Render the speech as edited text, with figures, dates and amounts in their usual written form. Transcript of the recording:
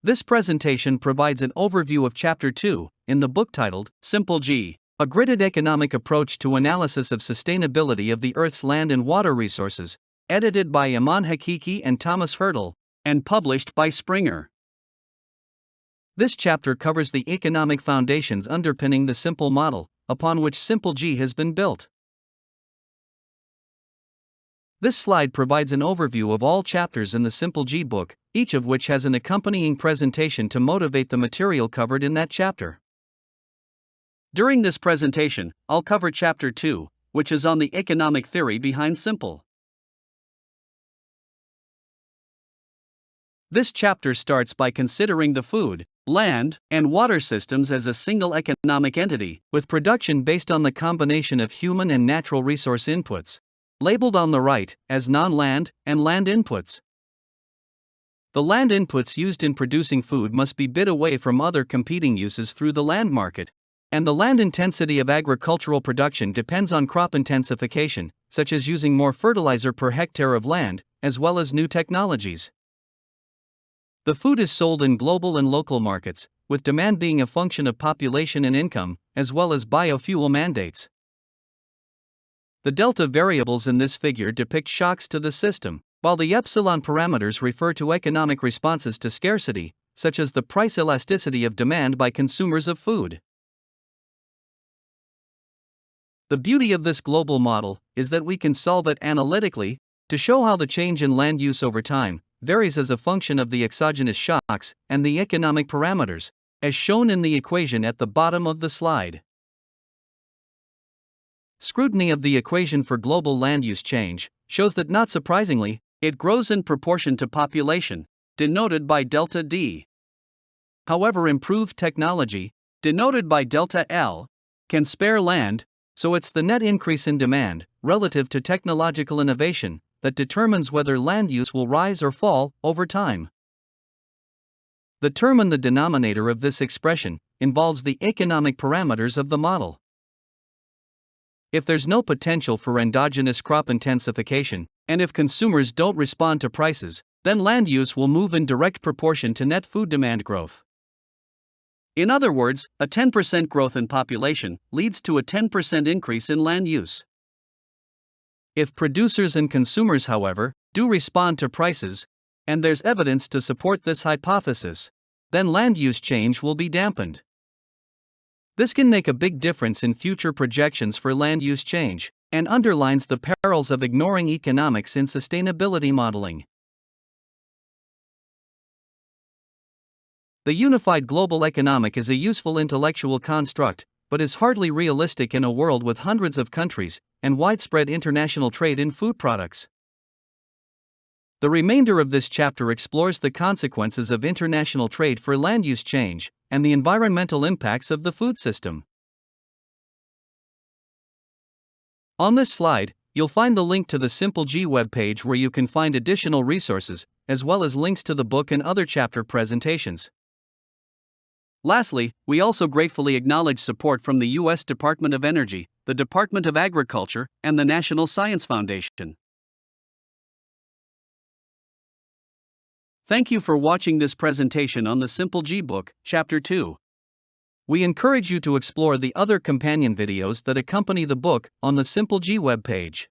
This presentation provides an overview of Chapter 2 in the book titled Simple G, a gridded economic approach to analysis of sustainability of the Earth's land and water resources, edited by Iman Hakiki and Thomas Hurdle, and published by Springer. This chapter covers the economic foundations underpinning the simple model, upon which Simple G has been built. This slide provides an overview of all chapters in the Simple G book, each of which has an accompanying presentation to motivate the material covered in that chapter. During this presentation, I'll cover Chapter 2, which is on the economic theory behind Simple. This chapter starts by considering the food, land, and water systems as a single economic entity, with production based on the combination of human and natural resource inputs, labeled on the right as non-land and land inputs. The land inputs used in producing food must be bid away from other competing uses through the land market, and the land intensity of agricultural production depends on crop intensification, such as using more fertilizer per hectare of land, as well as new technologies. The food is sold in global and local markets, with demand being a function of population and income, as well as biofuel mandates. The delta variables in this figure depict shocks to the system, while the epsilon parameters refer to economic responses to scarcity, such as the price elasticity of demand by consumers of food. The beauty of this global model is that we can solve it analytically to show how the change in land use over time varies as a function of the exogenous shocks and the economic parameters, as shown in the equation at the bottom of the slide. Scrutiny of the equation for global land use change shows that, not surprisingly, it grows in proportion to population, denoted by delta D. However, improved technology, denoted by delta L, can spare land, so it's the net increase in demand, relative to technological innovation, that determines whether land use will rise or fall over time. The term in the denominator of this expression involves the economic parameters of the model. If there's no potential for endogenous crop intensification, and if consumers don't respond to prices, then land use will move in direct proportion to net food demand growth. In other words, a 10% growth in population leads to a 10% increase in land use. If producers and consumers, however, do respond to prices, and there's evidence to support this hypothesis, then land use change will be dampened. This can make a big difference in future projections for land use change, and underlines the perils of ignoring economics in sustainability modeling. The unified global economic is a useful intellectual construct, but is hardly realistic in a world with hundreds of countries and widespread international trade in food products. The remainder of this chapter explores the consequences of international trade for land use change and the environmental impacts of the food system. On this slide, you'll find the link to the Simple G webpage where you can find additional resources, as well as links to the book and other chapter presentations. Lastly, we also gratefully acknowledge support from the U.S. Department of Energy, the Department of Agriculture, and the National Science Foundation. Thank you for watching this presentation on the Simple G book, Chapter 2. We encourage you to explore the other companion videos that accompany the book on the Simple G webpage.